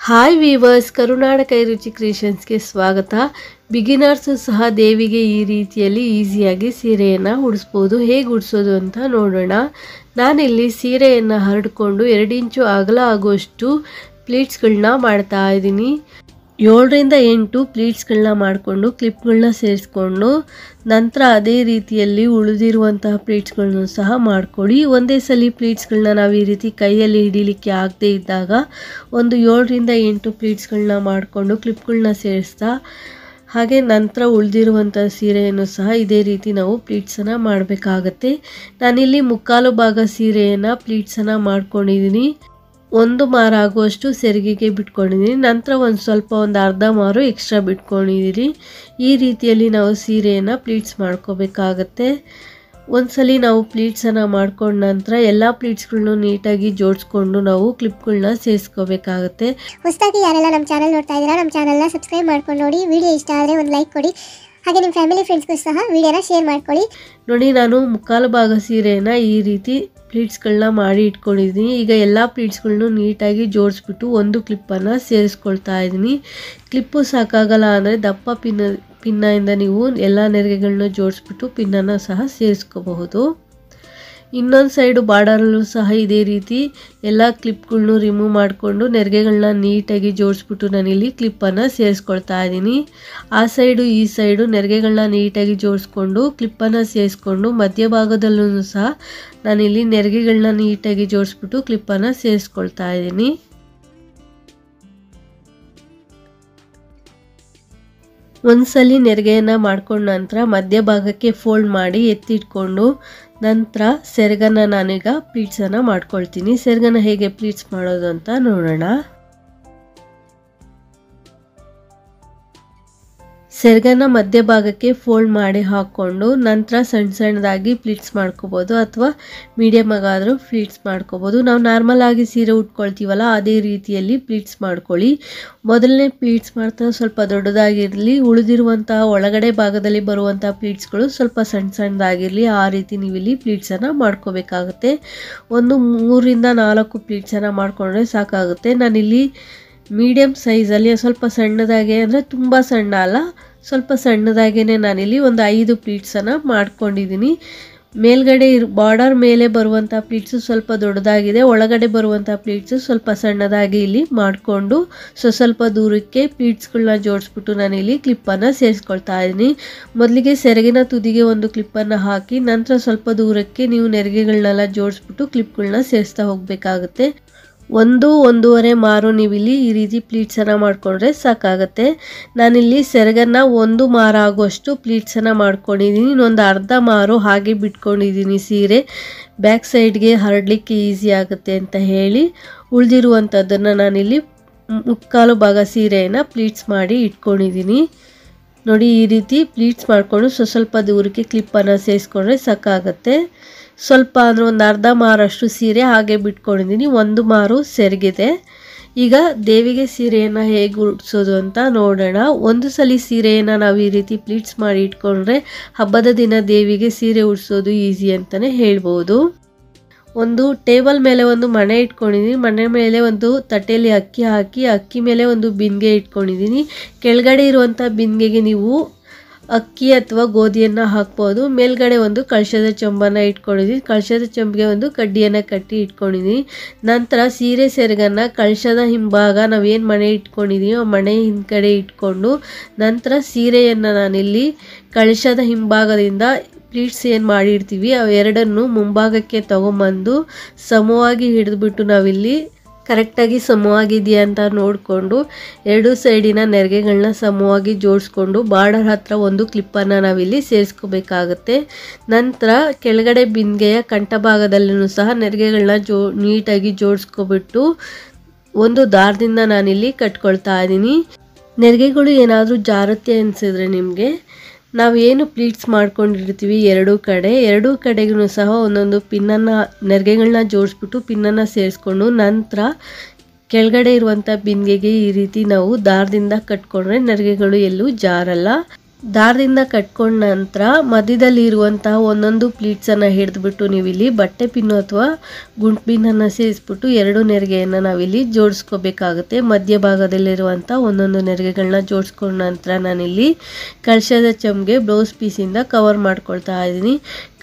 Hi viewers, ಕರುನಾಡ ಕೈರುಚಿ ಕ್ರಿಯೇಷನ್ಸ್ಗೆ ಸ್ವಾಗತ. Beginners ಸಹ ದೇವಿಗೆ ಈ ರೀತಿಯಲ್ಲಿ ಈಸಿಯಾಗಿ ಸೀರೆಯನ್ನು ಉಡಿಸ್ಬೋದು. ಹೇಗೆ ಉಡಿಸೋದು ಅಂತ ನೋಡೋಣ. ನಾನಿಲ್ಲಿ ಸೀರೆಯನ್ನು ಹರಡಿಕೊಂಡು 2 ಇಂಚು ಅಗಲ ಆಗುವಷ್ಟು ಪ್ಲೀಟ್ಸ್ಗಳನ್ನ ಮಾಡ್ತಾ ಇದ್ದೀನಿ. 7ರಿಂದ 8 ಪ್ಲೀಟ್ಸ್ಗಳನ್ನ ಮಾಡಿಕೊಂಡು ಕ್ಲಿಪ್ಗಳನ್ನ ಸೇರಿಸ್ಕೊಂಡು ನಂತರ ಅದೇ ರೀತಿಯಲ್ಲಿ ಉಳಿದಿರುವಂತಹ ಪ್ಲೀಟ್ಸ್ಗಳನ್ನು ಸಹ ಮಾಡ್ಕೊಳ್ಳಿ. ಒಂದೇ ಸಲ ಪ್ಲೀಟ್ಸ್ಗಳನ್ನ ನಾವು ಈ ರೀತಿ ಕೈಯಲ್ಲಿ ಹಿಡಿಲಿಕ್ಕೆ ಆಗದೆ ಇದ್ದಾಗ ಒಂದು 7ರಿಂದ 8 ಪ್ಲೀಟ್ಸ್ಗಳನ್ನ ಮಾಡಿಕೊಂಡು ಕ್ಲಿಪ್ಗಳನ್ನ ಸೇರಿಸ್ತಾ ಹಾಗೆ ನಂತರ ಉಳಿದಿರುವಂಥ ಸೀರೆಯನ್ನು ಸಹ ಇದೇ ರೀತಿ ನಾವು ಪ್ಲೀಟ್ಸನ್ನು ಮಾಡಬೇಕಾಗತ್ತೆ. ನಾನಿಲ್ಲಿ ಮುಕ್ಕಾಲು ಭಾಗ ಸೀರೆಯನ್ನು ಪ್ಲೀಟ್ಸನ್ನು ಮಾಡ್ಕೊಂಡಿದ್ದೀನಿ. 1 ಮಾರು ಆಗುವಷ್ಟು ಸೆರಗಿಗೆ ಬಿಟ್ಕೊಂಡಿದ್ದೀನಿ. ನಂತರ ಒಂದು ಅರ್ಧ ಮಾರು ಎಕ್ಸ್ಟ್ರಾ ಬಿಟ್ಕೊಂಡಿದ್ದೀರಿ. ಈ ರೀತಿಯಲ್ಲಿ ನಾವು ಸೀರೆಯನ್ನು ಪ್ಲೀಟ್ಸ್ ಮಾಡ್ಕೋಬೇಕಾಗತ್ತೆ. ಒಂದ್ಸಲಿ ನಾವು ಪ್ಲೀಟ್ಸನ್ನು ಮಾಡ್ಕೊಂಡ ನಂತರ ಎಲ್ಲ ಪ್ಲೀಟ್ಸ್ಗಳನ್ನು ನೀಟಾಗಿ ಜೋಡಿಸ್ಕೊಂಡು ನಾವು ಕ್ಲಿಪ್ಗಳನ್ನ ಸೇರಿಸ್ಕೋಬೇಕಾಗತ್ತೆ. ಹೊಸದಾಗಿ ಯಾರೆಲ್ಲ ನಮ್ಮ ಚಾನಲ್ ನೋಡ್ತಾ ಇದ್ದೀರಾ, ನಮ್ಮ ಚಾನಲ್ನ ಸಬ್ಸ್ಕ್ರೈಬ್ ಮಾಡ್ಕೊಂಡು ನೋಡಿ. ವಿಡಿಯೋ ಇಷ್ಟ ಆದರೆ ಒಂದು ಲೈಕ್ ಕೊಡಿ. ಹಾಗೆ ನಿಮ್ಮ ಫ್ಯಾಮಿಲಿ ಫ್ರೆಂಡ್ಸ್ಗೂ ಸಹ ವಿಡಿಯೋನ ಶೇರ್ ಮಾಡ್ಕೊಳ್ಳಿ. ನೋಡಿ, ನಾನು ಮುಕ್ಕಾಲು ಭಾಗ ಸೀರೆಯನ್ನು ಈ ರೀತಿ ಪ್ಲೀಟ್ಸ್ಗಳನ್ನ ಮಾಡಿ ಇಟ್ಕೊಂಡಿದ್ದೀನಿ. ಈಗ ಎಲ್ಲ ಪ್ಲೀಟ್ಸ್ಗಳನ್ನು ನೀಟಾಗಿ ಜೋಡಿಸ್ಬಿಟ್ಟು ಒಂದು ಕ್ಲಿಪ್ಪನ್ನು ಸೇರಿಸ್ಕೊಳ್ತಾ ಇದ್ದೀನಿ. ಕ್ಲಿಪ್ಪು ಸಾಕಾಗಲ್ಲ ಅಂದರೆ ದಪ್ಪ ಪಿನ್ನಿಂದ ನೀವು ಎಲ್ಲ ನೆರಿಗೆಗಳನ್ನ ಜೋಡಿಸ್ಬಿಟ್ಟು ಪಿನ್ನನ್ನು ಸಹ ಸೇರಿಸ್ಕೋಬಹುದು. ಇನ್ನೊಂದು ಸೈಡು ಬಾರ್ಡರಲ್ಲೂ ಸಹ ಇದೇ ರೀತಿ ಎಲ್ಲ ಕ್ಲಿಪ್ಗಳನ್ನೂ ರಿಮೂವ್ ಮಾಡಿಕೊಂಡು ನೆರಿಗೆಗಳನ್ನ ನೀಟಾಗಿ ಜೋಡಿಸ್ಬಿಟ್ಟು ನಾನಿಲ್ಲಿ ಕ್ಲಿಪ್ಪನ್ನು ಸೇರಿಸ್ಕೊಳ್ತಾ ಇದ್ದೀನಿ. ಆ ಸೈಡು ಈ ಸೈಡು ನೆರಿಗೆಗಳನ್ನ ನೀಟಾಗಿ ಜೋಡಿಸ್ಕೊಂಡು ಕ್ಲಿಪ್ಪನ್ನು ಸೇರಿಸ್ಕೊಂಡು ಮಧ್ಯಭಾಗದಲ್ಲೂ ಸಹ ನಾನಿಲ್ಲಿ ನೆರಿಗೆಗಳನ್ನ ನೀಟಾಗಿ ಜೋಡಿಸ್ಬಿಟ್ಟು ಕ್ಲಿಪ್ಪನ್ನು ಸೇರಿಸ್ಕೊಳ್ತಾ ಇದ್ದೀನಿ. ಒಂದ್ಸಲಿ ನೆರಿಗೆಯನ್ನು ಮಾಡ್ಕೊಂಡ ನಂತರ ಮಧ್ಯಭಾಗಕ್ಕೆ ಫೋಲ್ಡ್ ಮಾಡಿ ಎತ್ತಿಟ್ಕೊಂಡು ನಂತರ ಸೆರಗನ್ನು ನಾನೀಗ ಪ್ಲೀಟ್ಸನ್ನು ಮಾಡ್ಕೊಳ್ತೀನಿ. ಸೆರಗನ್ನು ಹೇಗೆ ಪ್ಲೀಟ್ಸ್ ಮಾಡೋದು ಅಂತ ನೋಡೋಣ. ಸೆರಗನ್ನು ಮಧ್ಯಭಾಗಕ್ಕೆ ಫೋಲ್ಡ್ ಮಾಡಿ ಹಾಕ್ಕೊಂಡು ನಂತರ ಸಣ್ಣದಾಗಿ ಪ್ಲೀಟ್ಸ್ ಮಾಡ್ಕೋಬೋದು ಅಥವಾ ಮೀಡಿಯಮ್ ಆಗಾದರೂ ಪ್ಲೀಟ್ಸ್ ಮಾಡ್ಕೋಬೋದು. ನಾವು ನಾರ್ಮಲ್ ಆಗಿ ಸೀರೆ ಉಟ್ಕೊಳ್ತೀವಲ್ಲ ಅದೇ ರೀತಿಯಲ್ಲಿ ಪ್ಲೀಟ್ಸ್ ಮಾಡ್ಕೊಳ್ಳಿ. ಮೊದಲನೇ ಪ್ಲೀಟ್ಸ್ ಮಾಡ್ತಾ ಸ್ವಲ್ಪ ದೊಡ್ಡದಾಗಿರಲಿ, ಉಳಿದಿರುವಂತಹ ಒಳಗಡೆ ಭಾಗದಲ್ಲಿ ಬರುವಂತಹ ಪ್ಲೀಟ್ಸ್ಗಳು ಸ್ವಲ್ಪ ಸಣ್ಣದಾಗಿರಲಿ. ಆ ರೀತಿ ನೀವಿಲ್ಲಿ ಪ್ಲೀಟ್ಸನ್ನು ಮಾಡ್ಕೋಬೇಕಾಗುತ್ತೆ. 3ರಿಂದ 4 ಪ್ಲೀಟ್ಸನ್ನು ಮಾಡಿಕೊಂಡ್ರೆ ಸಾಕಾಗುತ್ತೆ. ನಾನಿಲ್ಲಿ ಮೀಡಿಯಮ್ ಸೈಜಲ್ಲಿ ಸ್ವಲ್ಪ ಸಣ್ಣದಾಗೆ, ಅಂದರೆ ತುಂಬ ಸಣ್ಣ ಅಲ್ಲ, ಸ್ವಲ್ಪ ಸಣ್ಣದಾಗೇ ನಾನಿಲ್ಲಿ ಒಂದು 5 ಪ್ಲೀಟ್ಸನ್ನು ಮಾಡ್ಕೊಂಡಿದ್ದೀನಿ. ಮೇಲ್ಗಡೆ ಬಾರ್ಡರ್ ಮೇಲೆ ಬರುವಂಥ ಪ್ಲೀಟ್ಸು ಸ್ವಲ್ಪ ದೊಡ್ಡದಾಗಿದೆ, ಒಳಗಡೆ ಬರುವಂಥ ಪ್ಲೀಟ್ಸು ಸ್ವಲ್ಪ ಸಣ್ಣದಾಗಿ ಇಲ್ಲಿ ಮಾಡಿಕೊಂಡು ಸ್ವಲ್ಪ ದೂರಕ್ಕೆ ಪ್ಲೀಟ್ಸ್ಗಳನ್ನ ಜೋಡಿಸ್ಬಿಟ್ಟು ನಾನಿಲ್ಲಿ ಕ್ಲಿಪ್ಪನ್ನು ಸೇರಿಸ್ಕೊಳ್ತಾ ಇದ್ದೀನಿ. ಮೊದಲಿಗೆ ಸೆರಗಿನ ತುದಿಗೆ ಒಂದು ಕ್ಲಿಪ್ಪನ್ನು ಹಾಕಿ ನಂತರ ಸ್ವಲ್ಪ ದೂರಕ್ಕೆ ನೀವು ನೆರಿಗೆಗಳನ್ನೆಲ್ಲ ಜೋಡಿಸ್ಬಿಟ್ಟು ಕ್ಲಿಪ್ಗಳನ್ನ ಸೇರಿಸ್ತಾ ಹೋಗಬೇಕಾಗುತ್ತೆ. 1-1.5 ಮಾರು ನೀವಿಲ್ಲಿ ಈ ರೀತಿ ಪ್ಲೀಟ್ಸನ್ನು ಮಾಡಿಕೊಂಡ್ರೆ ಸಾಕಾಗುತ್ತೆ. ನಾನಿಲ್ಲಿ ಸೆರಗನ್ನು 1 ಮಾರು ಆಗುವಷ್ಟು ಪ್ಲೀಟ್ಸನ್ನು ಮಾಡ್ಕೊಂಡಿದ್ದೀನಿ. ಇನ್ನೊಂದು ಅರ್ಧ ಮಾರು ಹಾಗೆ ಬಿಟ್ಕೊಂಡಿದ್ದೀನಿ. ಸೀರೆ ಬ್ಯಾಕ್ ಸೈಡ್ಗೆ ಹರಡಲಿಕ್ಕೆ ಈಸಿ ಆಗುತ್ತೆ ಅಂತ ಹೇಳಿ ಉಳಿದಿರುವಂಥದ್ದನ್ನು ನಾನಿಲ್ಲಿ ಮುಕ್ಕಾಲು ಭಾಗ ಸೀರೆಯನ್ನು ಪ್ಲೀಟ್ಸ್ ಮಾಡಿ ಇಟ್ಕೊಂಡಿದ್ದೀನಿ. ನೋಡಿ, ಈ ರೀತಿ ಪ್ಲೀಟ್ಸ್ ಮಾಡಿಕೊಂಡು ಸ್ವಲ್ಪ ದೂರಕ್ಕೆ ಕ್ಲಿಪ್ಪನ್ನು ಸೇರಿಸ್ಕೊಂಡ್ರೆ ಸಾಕಾಗುತ್ತೆ. ಸ್ವಲ್ಪ ಅಂದರೆ ಒಂದು ಅರ್ಧ ಮಾರಷ್ಟು ಸೀರೆ ಹಾಗೆ ಬಿಟ್ಕೊಂಡಿದ್ದೀನಿ. 1 ಮಾರು ಸೆರಗಿದೆ. ಈಗ ದೇವಿಗೆ ಸೀರೆಯನ್ನು ಹೇಗೆ ಉಡಿಸೋದು ಅಂತ ನೋಡೋಣ. ಒಂದು ಸಲ ಸೀರೆಯನ್ನು ನಾವು ಈ ರೀತಿ ಪ್ಲೀಟ್ಸ್ ಮಾಡಿ ಇಟ್ಕೊಂಡ್ರೆ ಹಬ್ಬದ ದಿನ ದೇವಿಗೆ ಸೀರೆ ಉಡಿಸೋದು ಈಸಿ ಅಂತಲೇ ಹೇಳ್ಬೋದು. ಒಂದು ಟೇಬಲ್ ಮೇಲೆ ಒಂದು ಮಣೆ ಇಟ್ಕೊಂಡಿದ್ದೀನಿ. ಮಣೆ ಮೇಲೆ ಒಂದು ತಟ್ಟೆಯಲ್ಲಿ ಅಕ್ಕಿ ಹಾಕಿ ಅಕ್ಕಿ ಮೇಲೆ ಒಂದು ಬಿಂದಿಗೆ ಇಟ್ಕೊಂಡಿದ್ದೀನಿ. ಕೆಳಗಡೆ ಇರುವಂಥ ಬಿಂದಿಗೆಗೆ ನೀವು ಅಕ್ಕಿ ಅಥವಾ ಗೋಧಿಯನ್ನು ಹಾಕ್ಬೋದು. ಮೇಲ್ಗಡೆ ಒಂದು ಕಳಶದ ಚೊಂಬನ್ನು ಇಟ್ಕೊಂಡಿದ್ದೀನಿ. ಕಳಶದ ಚೊಂಬಿಗೆ ಒಂದು ಕಡ್ಡಿಯನ್ನು ಕಟ್ಟಿ ಇಟ್ಕೊಂಡಿದ್ದೀನಿ. ನಂತರ ಸೀರೆ ಸೆರಗನ್ನು ಕಳಶದ ಹಿಂಭಾಗ ನಾವೇನು ಮಣೆ ಇಟ್ಕೊಂಡಿದ್ದೀವಿ ಆ ಮಣೆ ಹಿಂದ್ಗಡೆ ಇಟ್ಕೊಂಡು ನಂತರ ಸೀರೆಯನ್ನು ನಾನಿಲ್ಲಿ ಕಳಶದ ಹಿಂಭಾಗದಿಂದ ಪ್ಲೀಟ್ಸ್ ಏನು ಮಾಡಿರ್ತೀವಿ ಅವೆರಡನ್ನು ಮುಂಭಾಗಕ್ಕೆ ತಗೊಂಬಂದು ಸಮವಾಗಿ ಹಿಡಿದ್ಬಿಟ್ಟು ನಾವಿಲ್ಲಿ ಕರೆಕ್ಟಾಗಿ ಸಮವಾಗಿದೆಯಾ ಅಂತ ನೋಡಿಕೊಂಡು 2 ಸೈಡಿನ ನೆರಿಗೆಗಳನ್ನ ಸಮವಾಗಿ ಜೋಡಿಸ್ಕೊಂಡು ಬಾರ್ಡರ್ ಹತ್ರ ಒಂದು ಕ್ಲಿಪ್ಪನ್ನು ನಾವಿಲ್ಲಿ ಸೇರಿಸ್ಕೋಬೇಕಾಗತ್ತೆ. ನಂತರ ಕೆಳಗಡೆ ಬಿಂದಿಗೆಯ ಕಂಠಭಾಗದಲ್ಲೂ ಸಹ ನೆರಿಗೆಗಳನ್ನ ನೀಟಾಗಿ ಜೋಡಿಸ್ಕೊಬಿಟ್ಟು ಒಂದು ದಾರದಿಂದ ನಾನಿಲ್ಲಿ ಕಟ್ಕೊಳ್ತಾ ಇದ್ದೀನಿ. ನೆರಿಗೆಗಳು ಏನಾದರೂ ಜಾರುತ್ತೆ ಅನಿಸಿದ್ರೆ ನಿಮಗೆ ನಾವು ಏನು ಪ್ಲೀಟ್ಸ್ ಮಾಡ್ಕೊಂಡಿರ್ತೀವಿ ಎರಡೂ ಕಡೆಗೂ ಸಹ ಒಂದೊಂದು ಪಿನ್ನನ್ನು ನೆರಿಗೆಗಳನ್ನ ಜೋಡಿಸ್ಬಿಟ್ಟು ಪಿನ್ನನ್ನು ಸೇರಿಸ್ಕೊಂಡು ನಂತರ ಕೆಳಗಡೆ ಇರುವಂಥ ಬಿಂದಿಗೆಗೆ ಈ ರೀತಿ ನಾವು ದಾರದಿಂದ ಕಟ್ಕೊಂಡ್ರೆ ನೆರಿಗೆಗಳು ಎಲ್ಲೂ ಜಾರಲ್ಲ. ದಾರದಿಂದ ಕಟ್ಕೊಂಡ ನಂತರ ಮಧ್ಯದಲ್ಲಿ ಇರುವಂತಹ ಒಂದೊಂದು ಪ್ಲೀಟ್ಸನ್ನು ಹಿಡಿದ್ಬಿಟ್ಟು ನೀವಿಲ್ಲಿ ಬಟ್ಟೆ ಪಿನ್ನು ಅಥವಾ ಗುಂಟು ಪಿನ್ನನ್ನು ಸೇರಿಸ್ಬಿಟ್ಟು 2 ನೆರಿಗೆಯನ್ನು ನಾವಿಲ್ಲಿ ಜೋಡಿಸ್ಕೋಬೇಕಾಗುತ್ತೆ. ಮಧ್ಯಭಾಗದಲ್ಲಿರುವಂಥ ಒಂದೊಂದು ನೆರಿಗೆಗಳನ್ನ ಜೋಡಿಸ್ಕೊಂಡ ನಂತರ ನಾನಿಲ್ಲಿ ಕಳಶದ ಚಂಬಿಗೆ ಬ್ಲೌಸ್ ಪೀಸಿಂದ ಕವರ್ ಮಾಡ್ಕೊಳ್ತಾ ಇದ್ದೀನಿ.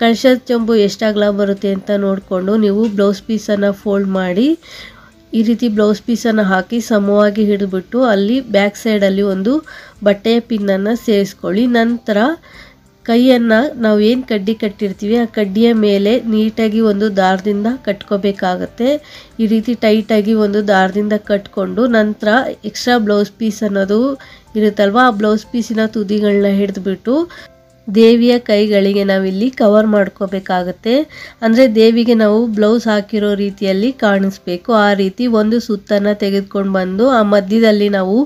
ಕಳಶದ ಚಂಬು ಎಷ್ಟು ಅಗಲ ಬರುತ್ತೆ ಅಂತ ನೋಡಿಕೊಂಡು ನೀವು ಬ್ಲೌಸ್ ಪೀಸನ್ನು ಫೋಲ್ಡ್ ಮಾಡಿ ಈ ರೀತಿ ಬ್ಲೌಸ್ ಪೀಸನ್ನು ಹಾಕಿ ಸಮವಾಗಿ ಹಿಡಿದ್ಬಿಟ್ಟು ಅಲ್ಲಿ ಬ್ಯಾಕ್ ಸೈಡಲ್ಲಿ ಒಂದು ಬಟ್ಟೆಯ ಪಿನ್ನನ್ನು ಸೇರಿಸ್ಕೊಳ್ಳಿ. ನಂತರ ಕೈಯನ್ನು ನಾವು ಏನು ಕಡ್ಡಿ ಕಟ್ಟಿರ್ತೀವಿ ಆ ಕಡ್ಡಿಯ ಮೇಲೆ ನೀಟಾಗಿ ಒಂದು ದಾರದಿಂದ ಕಟ್ಕೋಬೇಕಾಗತ್ತೆ. ಈ ರೀತಿ ಟೈಟಾಗಿ ಒಂದು ದಾರದಿಂದ ಕಟ್ಕೊಂಡು ನಂತರ ಎಕ್ಸ್ಟ್ರಾ ಬ್ಲೌಸ್ ಪೀಸ್ ಅನ್ನೋದು ಇರುತ್ತಲ್ವ ಆ ಬ್ಲೌಸ್ ಪೀಸಿನ ತುದಿಗಳನ್ನ ಹಿಡಿದ್ಬಿಟ್ಟು ದೇವಿಯ ಕೈಗಳಿಗೆ ನಾವಿಲ್ಲಿ ಕವರ್ ಮಾಡ್ಕೋಬೇಕಾಗತ್ತೆ. ಅಂದರೆ ದೇವಿಗೆ ನಾವು ಬ್ಲೌಸ್ ಹಾಕಿರೋ ರೀತಿಯಲ್ಲಿ ಕಾಣಿಸ್ಬೇಕು. ಆ ರೀತಿ ಒಂದು ಸುತ್ತನ್ನು ತೆಗೆದುಕೊಂಡು ಬಂದು ಆ ಮಧ್ಯದಲ್ಲಿ ನಾವು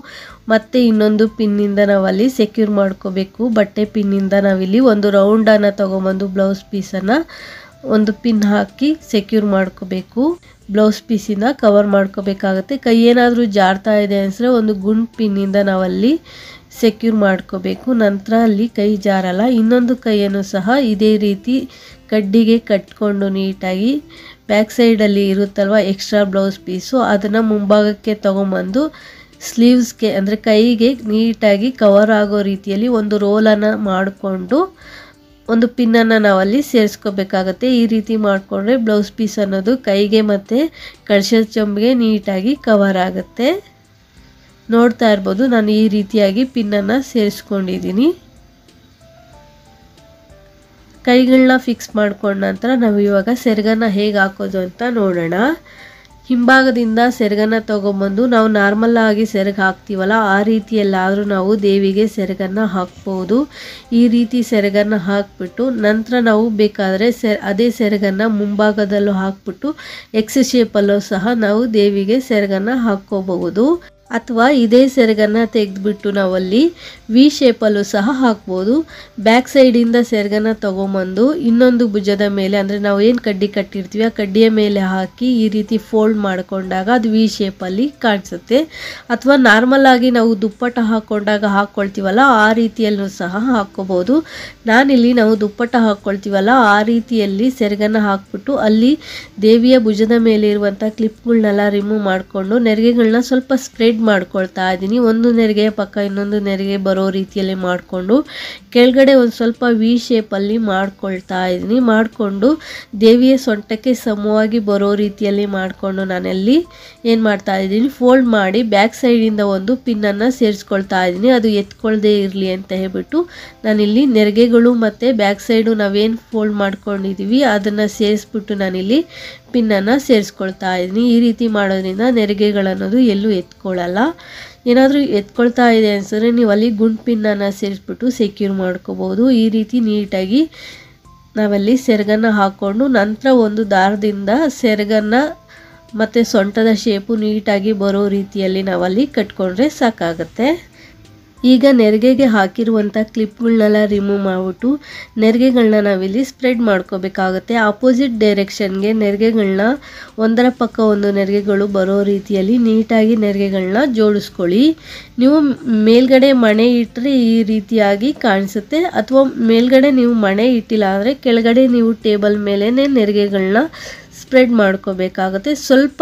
ಮತ್ತೆ ಇನ್ನೊಂದು ಪಿನ್ನಿಂದ ನಾವಲ್ಲಿ ಸೆಕ್ಯೂರ್ ಮಾಡ್ಕೋಬೇಕು. ಬಟ್ಟೆ ಪಿನ್ನಿಂದ ನಾವಿಲ್ಲಿ ಒಂದು ರೌಂಡನ್ನು ತೊಗೊಂಬಂದು ಬ್ಲೌಸ್ ಪೀಸನ್ನು ಒಂದು ಪಿನ್ ಹಾಕಿ ಸೆಕ್ಯೂರ್ ಮಾಡ್ಕೋಬೇಕು. ಬ್ಲೌಸ್ ಪೀಸಿಂದ ಕವರ್ ಮಾಡ್ಕೋಬೇಕಾಗತ್ತೆ. ಕೈ ಏನಾದರೂ ಜಾರ್ತಾ ಇದೆ ಅನಿಸಿದ್ರೆ ಒಂದು ಗುಂಡು ಪಿನ್ನಿಂದ ನಾವಲ್ಲಿ ಸೆಕ್ಯೂರ್ ಮಾಡ್ಕೋಬೇಕು. ನಂತರ ಅಲ್ಲಿ ಕೈ ಜಾರಲ್ಲ. ಇನ್ನೊಂದು ಕೈಯನ್ನು ಸಹ ಇದೇ ರೀತಿ ಕಡ್ಡಿಗೆ ಕಟ್ಕೊಂಡು ನೀಟಾಗಿ ಬ್ಯಾಕ್ ಸೈಡಲ್ಲಿ ಇರುತ್ತಲ್ವ ಎಕ್ಸ್ಟ್ರಾ ಬ್ಲೌಸ್ ಪೀಸು ಅದನ್ನು ಮುಂಭಾಗಕ್ಕೆ ತೊಗೊಂಬಂದು ಸ್ಲೀವ್ಸ್ಗೆ ಅಂದರೆ ಕೈಗೆ ನೀಟಾಗಿ ಕವರ್ ಆಗೋ ರೀತಿಯಲ್ಲಿ ಒಂದು ರೋಲನ್ನು ಮಾಡಿಕೊಂಡು ಒಂದು ಪಿನ್ನನ್ನು ನಾವಲ್ಲಿ ಸೇರಿಸ್ಕೋಬೇಕಾಗತ್ತೆ. ಈ ರೀತಿ ಮಾಡಿಕೊಂಡ್ರೆ ಬ್ಲೌಸ್ ಪೀಸ್ ಅನ್ನೋದು ಕೈಗೆ ಮತ್ತು ಕಳಶದ ಚಂಬಿಗೆ ನೀಟಾಗಿ ಕವರ್ ಆಗುತ್ತೆ. ನೋಡ್ತಾ ಇರ್ಬೋದು ನಾನು ಈ ರೀತಿಯಾಗಿ ಪಿನ್ನನ್ನು ಸೇರಿಸ್ಕೊಂಡಿದ್ದೀನಿ. ಕೈಗಳನ್ನ ಫಿಕ್ಸ್ ಮಾಡ್ಕೊಂಡ ನಂತರ ನಾವು ಇವಾಗ ಸೆರಗನ್ನು ಹೇಗೆ ಹಾಕೋದು ಅಂತ ನೋಡೋಣ. ಹಿಂಭಾಗದಿಂದ ಸೆರಗನ್ನು ತೊಗೊಂಬಂದು ನಾವು ನಾರ್ಮಲ್ ಆಗಿ ಸೆರಗು ಹಾಕ್ತೀವಲ್ಲ ಆ ರೀತಿಯಲ್ಲಾದರೂ ನಾವು ದೇವಿಗೆ ಸೆರಗನ್ನು ಹಾಕ್ಬೋದು. ಈ ರೀತಿ ಸೆರಗನ್ನು ಹಾಕ್ಬಿಟ್ಟು ನಂತರ ನಾವು ಬೇಕಾದರೆ ಅದೇ ಸೆರಗನ್ನು ಮುಂಭಾಗದಲ್ಲೂ ಹಾಕ್ಬಿಟ್ಟು ಎಕ್ಸ್ ಶೇಪಲ್ಲೂ ಸಹ ನಾವು ದೇವಿಗೆ ಸೆರಗನ್ನು ಹಾಕ್ಕೋಬಹುದು. ಅಥವಾ ಇದೇ ಸೆರಗನ್ನು ತೆಗೆದುಬಿಟ್ಟು ನಾವಲ್ಲಿ ವಿ ಶೇಪಲ್ಲೂ ಸಹ ಹಾಕ್ಬೋದು. ಬ್ಯಾಕ್ ಸೈಡಿಂದ ಸೆರಗನ್ನು ತೊಗೊಂಬಂದು ಇನ್ನೊಂದು ಭುಜದ ಮೇಲೆ ಅಂದರೆ ನಾವು ಏನು ಕಡ್ಡಿ ಕಟ್ಟಿರ್ತೀವಿ ಆ ಕಡ್ಡಿಯ ಮೇಲೆ ಹಾಕಿ ಈ ರೀತಿ ಫೋಲ್ಡ್ ಮಾಡಿಕೊಂಡಾಗ ಅದು ವಿ ಶೇಪಲ್ಲಿ ಕಾಣಿಸುತ್ತೆ. ಅಥವಾ ನಾರ್ಮಲ್ ಆಗಿ ನಾವು ದುಪ್ಪಟ್ಟ ಹಾಕ್ಕೊಂಡಾಗ ಹಾಕ್ಕೊಳ್ತೀವಲ್ಲ ಆ ರೀತಿಯಲ್ಲೂ ಸಹ ಹಾಕ್ಕೋಬೋದು. ನಾನಿಲ್ಲಿ ನಾವು ದುಪ್ಪಟ್ಟ ಹಾಕ್ಕೊಳ್ತೀವಲ್ಲ ಆ ರೀತಿಯಲ್ಲಿ ಸೆರಗನ್ನು ಹಾಕ್ಬಿಟ್ಟು ಅಲ್ಲಿ ದೇವಿಯ ಭುಜದ ಮೇಲೆ ಇರುವಂಥ ಕ್ಲಿಪ್ಗಳನ್ನೆಲ್ಲ ರಿಮೂವ್ ಮಾಡಿಕೊಂಡು ನೆರಿಗೆಗಳನ್ನ ಸ್ವಲ್ಪ ಸ್ಪ್ರೆಡ್ ಮಾಡ್ಕೊಳ್ತಾ ಇದ್ದೀನಿ. ಒಂದು ನೆರಿಗೆಯ ಪಕ್ಕ ಇನ್ನೊಂದು ನೆರಿಗೆ ಬರೋ ರೀತಿಯಲ್ಲಿ ಮಾಡಿಕೊಂಡು ಕೆಳಗಡೆ ಒಂದು ಸ್ವಲ್ಪ ವಿ ಶೇಪಲ್ಲಿ ಮಾಡ್ಕೊಳ್ತಾ ಇದ್ದೀನಿ. ಮಾಡಿಕೊಂಡು ದೇವಿಯ ಸೊಂಟಕ್ಕೆ ಸಮವಾಗಿ ಬರೋ ರೀತಿಯಲ್ಲಿ ಮಾಡಿಕೊಂಡು ನಾನಲ್ಲಿ ಏನು ಮಾಡ್ತಾ ಇದ್ದೀನಿ ಫೋಲ್ಡ್ ಮಾಡಿ ಬ್ಯಾಕ್ ಸೈಡಿಂದ ಒಂದು ಪಿನ್ನನ್ನು ಸೇರಿಸ್ಕೊಳ್ತಾ ಇದ್ದೀನಿ. ಅದು ಎತ್ಕೊಳ್ಳದೆ ಇರಲಿ ಅಂತ ಹೇಳ್ಬಿಟ್ಟು ನಾನಿಲ್ಲಿ ನೆರಿಗೆಗಳು ಮತ್ತು ಬ್ಯಾಕ್ ಸೈಡು ನಾವೇನು ಫೋಲ್ಡ್ ಮಾಡ್ಕೊಂಡಿದ್ದೀವಿ ಅದನ್ನು ಸೇರಿಸ್ಬಿಟ್ಟು ನಾನಿಲ್ಲಿ ಪಿನ್ನನ್ನು ಸೇರಿಸ್ಕೊಳ್ತಾ ಇದ್ದೀನಿ. ಈ ರೀತಿ ಮಾಡೋದ್ರಿಂದ ನೆರಿಗೆಗಳನ್ನೋದು ಎಲ್ಲೂ ಎತ್ಕೊಳ್ಳಲ್ಲ. ಏನಾದರೂ ಎತ್ಕೊಳ್ತಾ ಇದೆ ಅನ್ಸಿದ್ರೆ ನೀವು ಅಲ್ಲಿ ಗುಂಡು ಪಿನ್ನನ್ನು ಸೇರಿಸ್ಬಿಟ್ಟು ಸೆಕ್ಯೂರ್ ಮಾಡ್ಕೋಬೋದು. ಈ ರೀತಿ ನೀಟಾಗಿ ನಾವಲ್ಲಿ ಸೆರಗನ್ನು ಹಾಕ್ಕೊಂಡು ನಂತರ ಒಂದು ದಾರದಿಂದ ಸೆರಗನ್ನು ಮತ್ತು ಸೊಂಟದ ಶೇಪು ನೀಟಾಗಿ ಬರೋ ರೀತಿಯಲ್ಲಿ ನಾವಲ್ಲಿ ಕಟ್ಕೊಂಡ್ರೆ ಸಾಕಾಗುತ್ತೆ. ಈಗ ನೆರಿಗೆಗೆ ಹಾಕಿರುವಂಥ ಕ್ಲಿಪ್ಗಳನ್ನೆಲ್ಲ ರಿಮೂವ್ ಮಾಡಿಬಿಟ್ಟು ನೆರಿಗೆಗಳನ್ನ ನಾವಿಲ್ಲಿ ಸ್ಪ್ರೆಡ್ ಮಾಡ್ಕೋಬೇಕಾಗುತ್ತೆ. ಆಪೋಸಿಟ್ ಡೈರೆಕ್ಷನ್ಗೆ ನೆರಿಗೆಗಳನ್ನ ಒಂದರ ಪಕ್ಕ ಒಂದು ನೆರಿಗೆಗಳು ಬರೋ ರೀತಿಯಲ್ಲಿ ನೀಟಾಗಿ ನೆರಿಗೆಗಳನ್ನ ಜೋಡಿಸ್ಕೊಳ್ಳಿ. ನೀವು ಮೇಲ್ಗಡೆ ಮಣೆ ಇಟ್ಟರೆ ಈ ರೀತಿಯಾಗಿ ಕಾಣಿಸುತ್ತೆ. ಅಥವಾ ಮೇಲ್ಗಡೆ ನೀವು ಮಣೆ ಇಟ್ಟಿಲ್ಲ ಅಂದರೆ ಕೆಳಗಡೆ ನೀವು ಟೇಬಲ್ ಮೇಲೇ ನೆರಿಗೆಗಳನ್ನ ಸ್ಪ್ರೆಡ್ ಮಾಡ್ಕೋಬೇಕಾಗುತ್ತೆ. ಸ್ವಲ್ಪ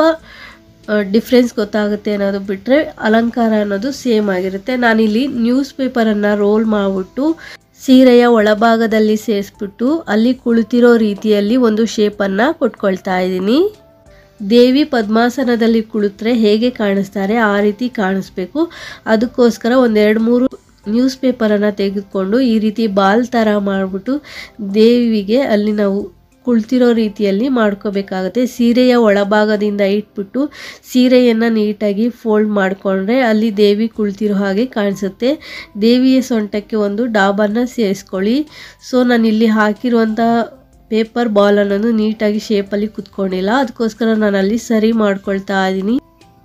ಡಿಫ್ರೆನ್ಸ್ ಗೊತ್ತಾಗುತ್ತೆ ಅನ್ನೋದು ಬಿಟ್ಟರೆ ಅಲಂಕಾರ ಅನ್ನೋದು ಸೇಮ್ ಆಗಿರುತ್ತೆ. ನಾನಿಲ್ಲಿ ನ್ಯೂಸ್ ಪೇಪರನ್ನು ರೋಲ್ ಮಾಡಿಬಿಟ್ಟು ಸೀರೆಯ ಒಳಭಾಗದಲ್ಲಿ ಸೇರಿಸ್ಬಿಟ್ಟು ಅಲ್ಲಿ ಕುಳಿತಿರೋ ರೀತಿಯಲ್ಲಿ ಒಂದು ಶೇಪನ್ನು ಕೊಟ್ಕೊಳ್ತಾ ಇದ್ದೀನಿ. ದೇವಿ ಪದ್ಮಾಸನದಲ್ಲಿ ಕುಳಿತರೆ ಹೇಗೆ ಕಾಣಿಸ್ತಾರೆ ಆ ರೀತಿ ಕಾಣಿಸ್ಬೇಕು. ಅದಕ್ಕೋಸ್ಕರ ಒಂದು 2-3 ನ್ಯೂಸ್ ಪೇಪರನ್ನು ತೆಗೆದುಕೊಂಡು ಈ ರೀತಿ ಬಾಲ್ ಥರ ಮಾಡಿಬಿಟ್ಟು ದೇವಿಗೆ ಅಲ್ಲಿ ನಾವು ಕುಳಿತಿರೋ ರೀತಿಯಲ್ಲಿ ಮಾಡ್ಕೋಬೇಕಾಗುತ್ತೆ. ಸೀರೆಯ ಒಳಭಾಗದಿಂದ ಇಟ್ಬಿಟ್ಟು ಸೀರೆಯನ್ನು ನೀಟಾಗಿ ಫೋಲ್ಡ್ ಮಾಡಿಕೊಂಡ್ರೆ ಅಲ್ಲಿ ದೇವಿ ಕುಳಿತಿರೋ ಹಾಗೆ ಕಾಣಿಸುತ್ತೆ. ದೇವಿಯ ಸೊಂಟಕ್ಕೆ ಒಂದು ಡಾಬನ್ನು ಸೇರಿಸ್ಕೊಳ್ಳಿ. ಸೊ ನಾನಿಲ್ಲಿ ಹಾಕಿರುವಂಥ ಪೇಪರ್ ಬಾಲ್ ಅನ್ನೋದು ನೀಟಾಗಿ ಶೇಪಲ್ಲಿ ಕುತ್ಕೊಂಡಿಲ್ಲ. ಅದಕ್ಕೋಸ್ಕರ ನಾನು ಅಲ್ಲಿ ಸರಿ ಮಾಡ್ಕೊಳ್ತಾ ಇದ್ದೀನಿ.